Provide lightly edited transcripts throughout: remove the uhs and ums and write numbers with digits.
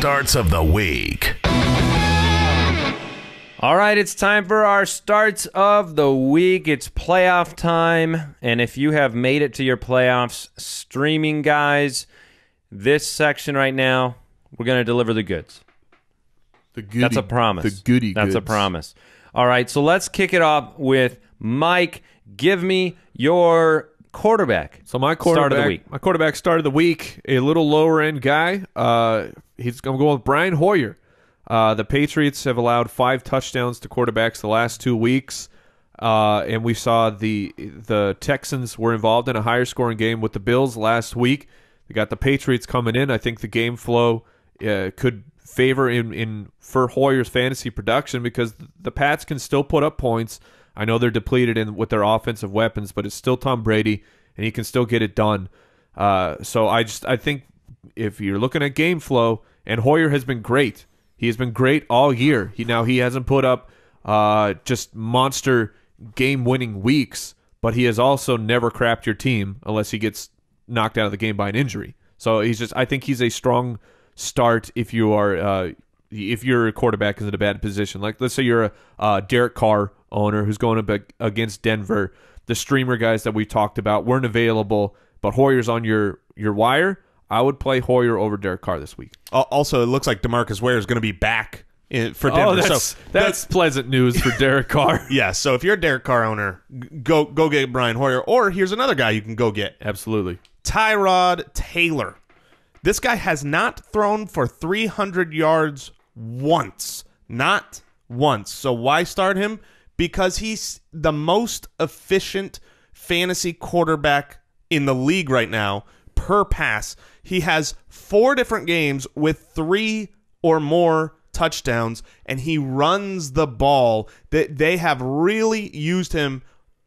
starts of the week. All right, it's time for our starts of the week. It's playoff time, and if you have made it to your playoffs streaming, guys, this section right now, we're going to deliver the goods. The goody. That's a promise. The goody goods. That's a promise. All right, so let's kick it off with Mike. Give me your quarterback. So my quarterback, start of the week. My quarterback start of the week, a little lower end guy. I'm going with Brian Hoyer. The Patriots have allowed 5 touchdowns to quarterbacks the last 2 weeks, and we saw the Texans were involved in a higher scoring game with the Bills last week. They got the Patriots coming in. I think the game flow could favor for Hoyer's fantasy production because the Pats can still put up points. I know they're depleted with their offensive weapons, but it's still Tom Brady, and he can still get it done. So I think if you're looking at game flow, and Hoyer has been great. He has been great all year. He hasn't put up just monster game-winning weeks, but he has also never crapped your team unless he gets knocked out of the game by an injury. So I think he's a strong start if you are if your quarterback is in a bad position. Like let's say you're a Derek Carr owner who's going up against Denver. The streamer guys that we talked about weren't available, but Hoyer's on your wire. I would play Hoyer over Derek Carr this week. Also, it looks like DeMarcus Ware is going to be back for Denver. That's pleasant news for Derek Carr. Yeah, so if you're a Derek Carr owner, go get Brian Hoyer. Or here's another guy you can go get. Absolutely. Tyrod Taylor. This guy has not thrown for 300 yards once. Not once. So why start him? Because he's the most efficient fantasy quarterback in the league right now per pass. He has 4 different games with 3 or more touchdowns, and he runs the ball. They have really used him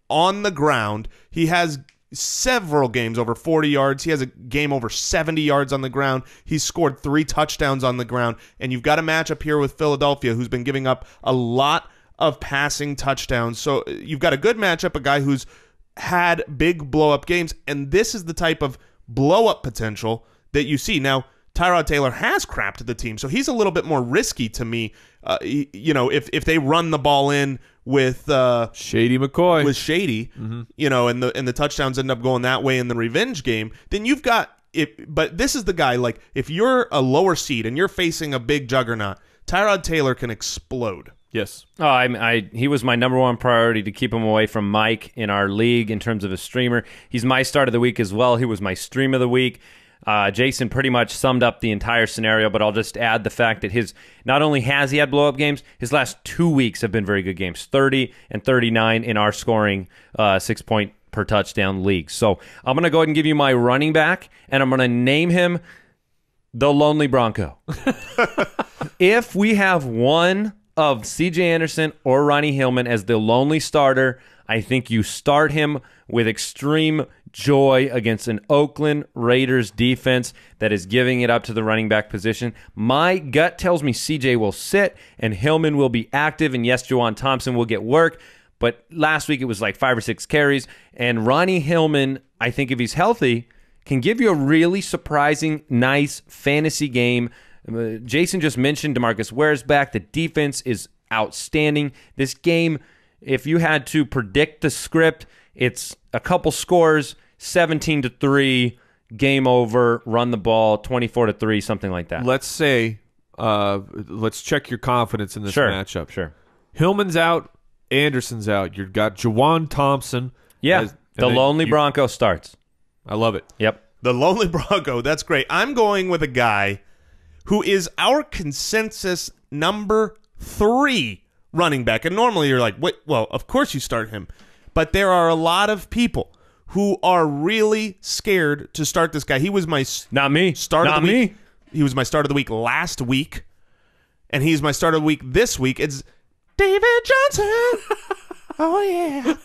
on the ground. He has several games over 40 yards. He has a game over 70 yards on the ground. He's scored 3 touchdowns on the ground, and you've got a matchup here with Philadelphia, who's been giving up a lot of passing touchdowns. So you've got a good matchup, a guy who's had big blow-up games, and this is the type of blow-up potential that you see. Now, Tyrod Taylor has crapped the team, so he's a little bit more risky to me. If they run the ball in with Shady McCoy, with Shady, and the touchdowns end up going that way in the revenge game, then you've got it. But this is the guy. Like if you're a lower seed and you're facing a big juggernaut, Tyrod Taylor can explode. Yes. He was my number 1 priority to keep him away from Mike in our league in terms of a streamer. He's my start of the week as well. He was my stream of the week. Jason pretty much summed up the entire scenario, but I'll just add the fact that not only has he had blow-up games, his last 2 weeks have been very good games, 30 and 39 in our scoring 6-point per touchdown league. So I'm going to go ahead and give you my running back, and I'm going to name him the Lonely Bronco. If we have one of C.J. Anderson or Ronnie Hillman as the lonely starter, I think you start him with extreme joy against an Oakland Raiders defense that is giving it up to the running back position. My gut tells me C.J. will sit and Hillman will be active, and yes, Juwan Thompson will get work, but last week it was like 5 or 6 carries, and Ronnie Hillman, I think if he's healthy, can give you a really surprising, nice fantasy game. Jason just mentioned DeMarcus Ware's back. The defense is outstanding. This game, if you had to predict the script, it's a couple scores, 17-3, game over, run the ball, 24-3, something like that. Let's say, let's check your confidence in this matchup. Sure. Hillman's out, Anderson's out. You've got Juwan Thompson. Yeah, the Lonely Bronco starts. I love it. Yep. The Lonely Bronco, that's great. I'm going with a guy who is our consensus number 3 running back. And normally you're like, wait, well, of course you start him. But there are a lot of people who are really scared to start this guy. He was my Not me. Start Not of the me. week. He was my start of the week last week. And he's my start of the week this week. It's David Johnson. Oh, yeah.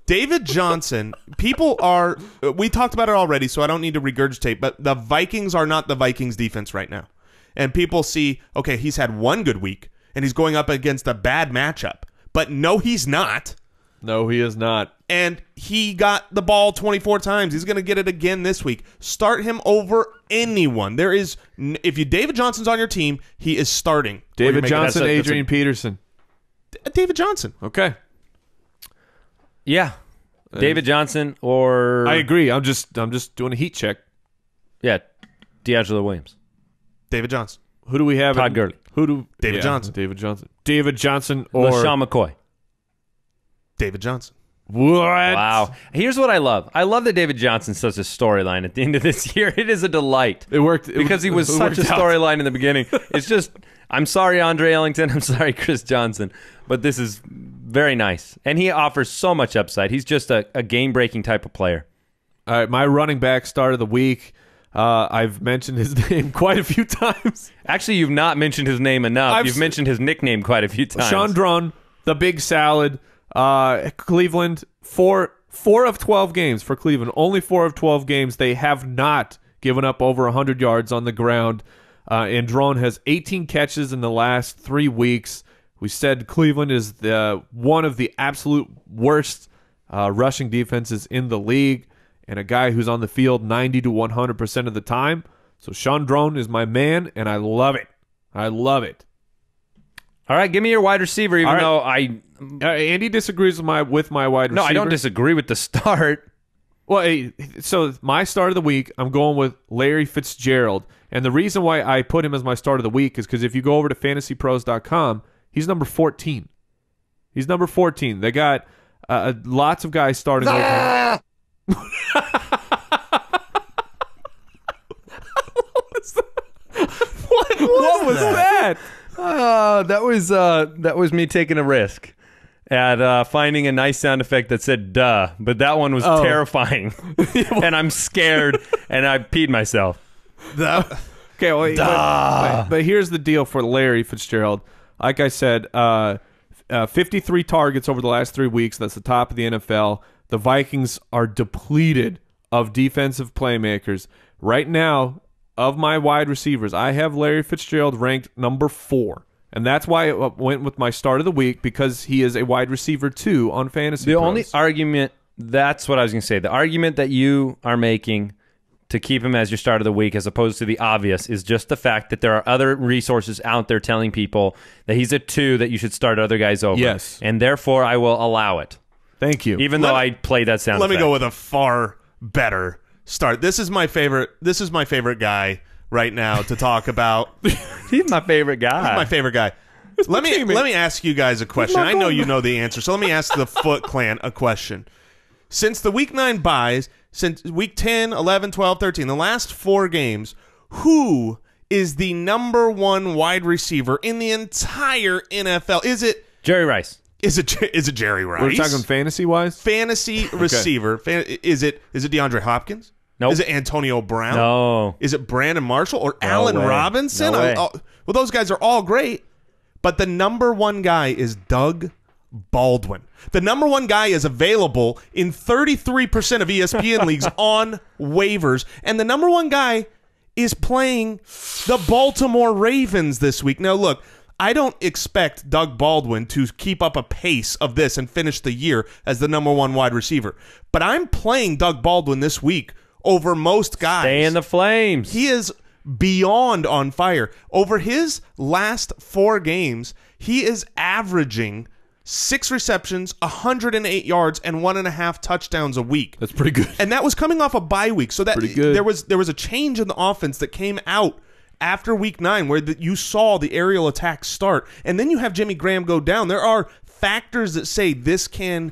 David Johnson, we talked about it already, so I don't need to regurgitate, but the Vikings are not the Vikings defense right now. And people see, okay, he's had one good week, and he's going up against a bad matchup. But no, he's not. No, he is not. And he got the ball 24 times. He's going to get it again this week. Start him over anyone. If David Johnson's on your team, he is starting. David Johnson, Adrian Peterson. David Johnson. Okay. Yeah. David Johnson or... I agree. I'm just doing a heat check. Yeah. D'Angelo Williams. David Johnson. Who do we have? Todd Gurley. David Johnson. David Johnson. David Johnson or... LaShawn McCoy. David Johnson. What? Wow. Here's what I love. I love that David Johnson's such a storyline at the end of this year. It is a delight. It worked. Because he was such a storyline in the beginning. It's just, I'm sorry, Andre Ellington. I'm sorry, Chris Johnson. But this is very nice. And he offers so much upside. He's just a game-breaking type of player. All right, my running back start of the week. I've mentioned his name quite a few times. Actually, you've not mentioned his name enough. You've mentioned his nickname quite a few times. Shaun Draughn, the big salad. Cleveland, 4 of 12 games for Cleveland. Only 4 of 12 games. They have not given up over 100 yards on the ground. And Draughn has 18 catches in the last 3 weeks. We said Cleveland is one of the absolute worst rushing defenses in the league, and a guy who's on the field 90 to 100% of the time. So Shaun Draughn is my man, and I love it. I love it. All right, give me your wide receiver, even though Andy disagrees with my wide receiver. No, I don't disagree with the start. Well, so my start of the week, I'm going with Larry Fitzgerald. And the reason why I put him as my start of the week is because if you go over to fantasypros.com, he's number 14. He's number 14. They got lots of guys starting over him. What was that? That was me taking a risk at finding a nice sound effect that said "duh," but that one was terrifying, and I'm scared, and I peed myself. Okay, but here's the deal for Larry Fitzgerald. Like I said, 53 targets over the last 3 weeks. That's the top of the NFL. The Vikings are depleted of defensive playmakers right now. Of my wide receivers, I have Larry Fitzgerald ranked number 4. And that's why I went with my start of the week, because he is a wide receiver 2 on Fantasy The Pros. only argument, that's what I was going to say, the argument that you are making to keep him as your start of the week as opposed to the obvious is just the fact that there are other resources out there telling people that he's a 2 that you should start other guys over. Yes. And therefore, I will allow it. Thank you. Even though I played that sound Let me effect. go with a far better start. This is my favorite guy right now to talk about. He's my favorite guy. He's my favorite guy. Let me ask you guys a question. I know you know the answer, so let me ask the Foot Clan a question. Since the Week 9 buys, since Week 10, 11, 12, 13, the last 4 games, who is the number 1 wide receiver in the entire NFL? Is it Jerry Rice? Is it Jerry Rice? We're talking fantasy-wise? Fantasy receiver. Is it DeAndre Hopkins? Nope. Is it Antonio Brown? No. Is it Brandon Marshall or Allen way. Robinson? No way. Well, those guys are all great, but the number 1 guy is Doug Baldwin. The number 1 guy is available in 33% of ESPN leagues on waivers, and the number 1 guy is playing the Baltimore Ravens this week. Now, look, I don't expect Doug Baldwin to keep up a pace of this and finish the year as the number 1 wide receiver, but I'm playing Doug Baldwin this week over most guys. Stay in the flames. He is beyond on fire. Over his last 4 games, he is averaging 6 receptions, 108 yards, and 1.5 touchdowns a week. That's pretty good. And that was coming off a bye week. So that Pretty good. there was a change in the offense that came out after Week 9 where you saw the aerial attack start. And then you have Jimmy Graham go down. There are factors that say this can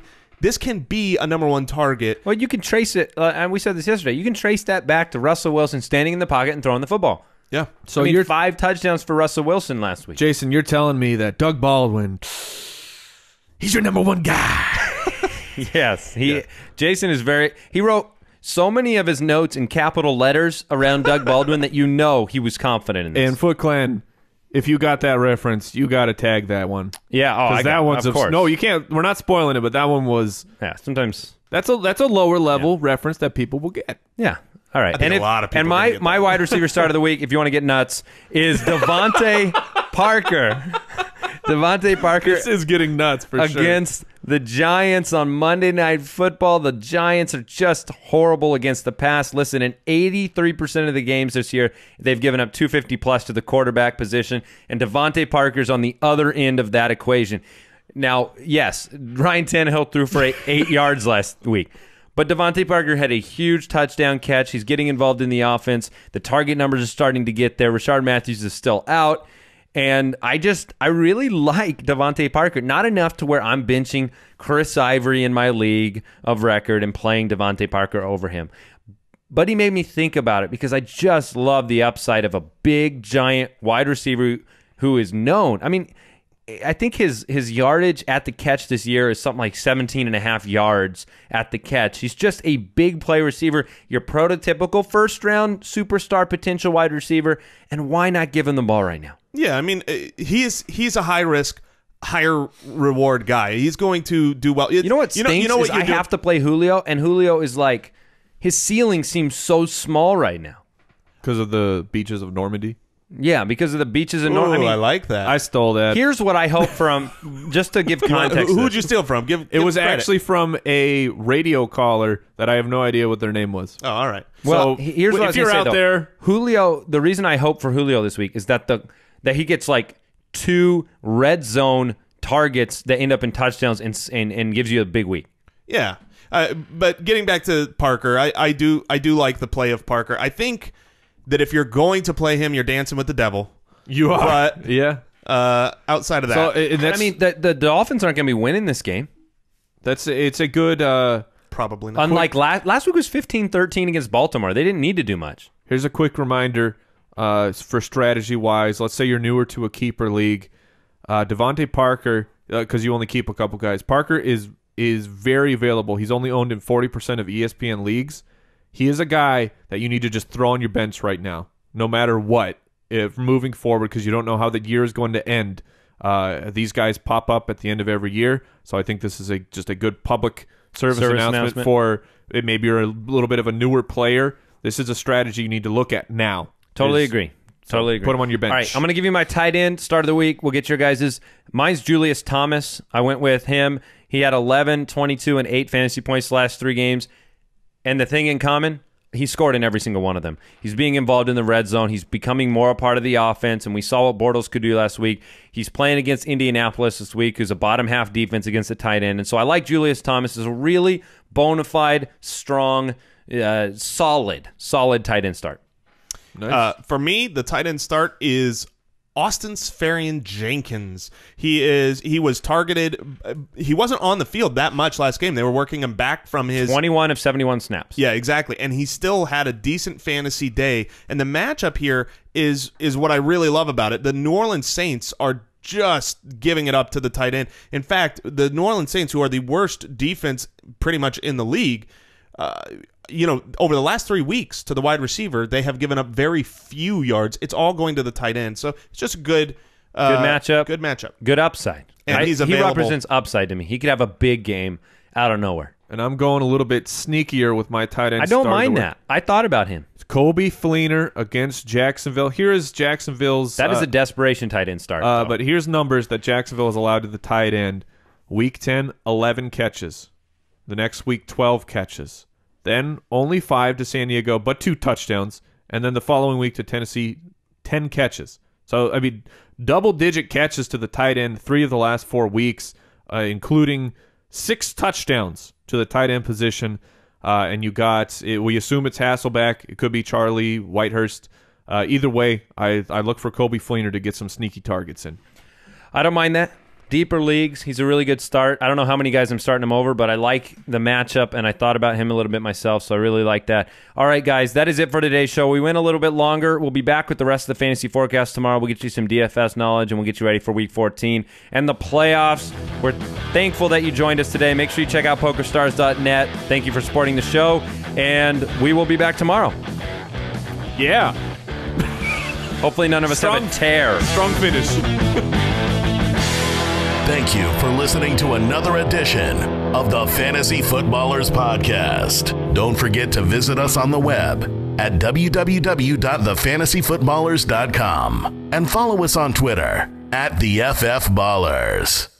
be a number 1 target. Well, you can trace it, and we said this yesterday, you can trace that back to Russell Wilson standing in the pocket and throwing the football. Yeah. So you're 5 touchdowns for Russell Wilson last week. Jason, you're telling me that Doug Baldwin, he's your number 1 guy. Yes. Jason is he wrote so many of his notes in capital letters around Doug Baldwin that you know he was confident in this. And Foot Clan, if you got that reference, you got to tag that one. Yeah, because that one's of course. No, you can't. We're not spoiling it, but that one was. Yeah, sometimes That's a lower level reference that people will get. Yeah. All right. I think a lot of people and are gonna get my that. wide receiver start of the week, if you want to get nuts, is DeVante Parker. DeVante Parker. This is getting nuts for sure. Against the Giants on Monday Night Football. The Giants are just horrible against the pass. Listen, in 83% of the games this year, they've given up 250 plus to the quarterback position, and DeVante Parker's on the other end of that equation. Now, yes, Ryan Tannehill threw for 8 yards last week, but DeVante Parker had a huge touchdown catch. He's getting involved in the offense. The target numbers are starting to get there. Rashard Matthews is still out. And I really like DeVante Parker. Not enough to where I'm benching Chris Ivory in my league of record and playing DeVante Parker over him. But he made me think about it because I just love the upside of a big, giant wide receiver who is known. I mean, I think his yardage at the catch this year is something like 17.5 yards at the catch. He's just a big play receiver, your prototypical first-round superstar potential wide receiver, and why not give him the ball right now? Yeah, I mean, he's a high-risk, higher-reward guy. He's going to do well. You know what stinks is I have to play Julio, and Julio is like, his ceiling seems so small right now. Because of the beaches of Normandy? Yeah, because of the beaches in Normandy. I like that. I stole that. Here's what I hope from, just to give context. Who'd you steal from? Give it was credit. actually from a radio caller that I have no idea what their name was. Oh, all right. Well, so here's what I was if you're gonna say, out though. there, Julio, the reason I hope for Julio this week is that he gets like 2 red zone targets that end up in touchdowns and gives you a big week. Yeah. But getting back to Parker, I do like the play of Parker. I think that if you're going to play him, you're dancing with the devil. You are. But, yeah. Outside of that. I mean, the Dolphins aren't going to be winning this game. It's a good... Probably not. Unlike last week was 15-13 against Baltimore. They didn't need to do much. Here's a quick reminder for strategy-wise. Let's say you're newer to a keeper league. DeVante Parker, because you only keep a couple guys. Parker is very available. He's only owned in 40% of ESPN leagues. He is a guy that you need to just throw on your bench right now, no matter what, if moving forward, because you don't know how the year is going to end. These guys pop up at the end of every year, so I think this is just a good public service announcement for maybe you're a little bit of a newer player. This is a strategy you need to look at now. Totally agree. Totally agree. Put him on your bench. All right, I'm going to give you my tight end start of the week. We'll get your guys's. Mine's Julius Thomas. I went with him. He had 11, 22, and 8 fantasy points the last 3 games. And the thing in common, he scored in every single one of them. He's being involved in the red zone. He's becoming more a part of the offense, and we saw what Bortles could do last week. He's playing against Indianapolis this week, who's a bottom-half defense against the tight end. And so I like Julius Thomas as a really bona fide, strong, solid tight end start. Nice. For me, the tight end start is Austin's Farion Jenkins. He was targeted. He wasn't on the field that much last game. They were working him back from his 21 of 71 snaps. Yeah, exactly. And he still had a decent fantasy day. And the matchup here is what I really love about it. The New Orleans Saints are just giving it up to the tight end. In fact, the New Orleans Saints, who are the worst defense pretty much in the league, over the last 3 weeks to the wide receiver, they have given up very few yards. It's all going to the tight end. So it's just a good matchup. Good matchup. Good upside. And he's available. He represents upside to me. He could have a big game out of nowhere. And I'm going a little bit sneakier with my tight end. I don't mind that. I thought about him. It's Kobe Fleener against Jacksonville. Here is Jacksonville's... That is a desperation tight end start. But here's numbers that Jacksonville has allowed to the tight end. Week 10, 11 catches. The next week, 12 catches. Then only 5 to San Diego, but 2 touchdowns. And then the following week to Tennessee, 10 catches. So, I mean, double-digit catches to the tight end 3 of the last 4 weeks, including 6 touchdowns to the tight end position. And you got, we assume it's Hasselbeck. It could be Charlie Whitehurst. Either way, I look for Kobe Fleener to get some sneaky targets in. I don't mind that. Deeper leagues, he's a really good start. I don't know how many guys I'm starting him over, but I like the matchup, and I thought about him a little bit myself, so I really like that. All right, guys, that is it for today's show. We went a little bit longer. We'll be back with the rest of the fantasy forecast tomorrow. We'll get you some DFS knowledge, and we'll get you ready for Week 14 and the playoffs. We're thankful that you joined us today. Make sure you check out PokerStars.net. Thank you for supporting the show, and we will be back tomorrow. Yeah. Hopefully none of us have a tear. Strong finish. Thank you for listening to another edition of the Fantasy Footballers Podcast. Don't forget to visit us on the web at www.thefantasyfootballers.com and follow us on Twitter at the FF Ballers.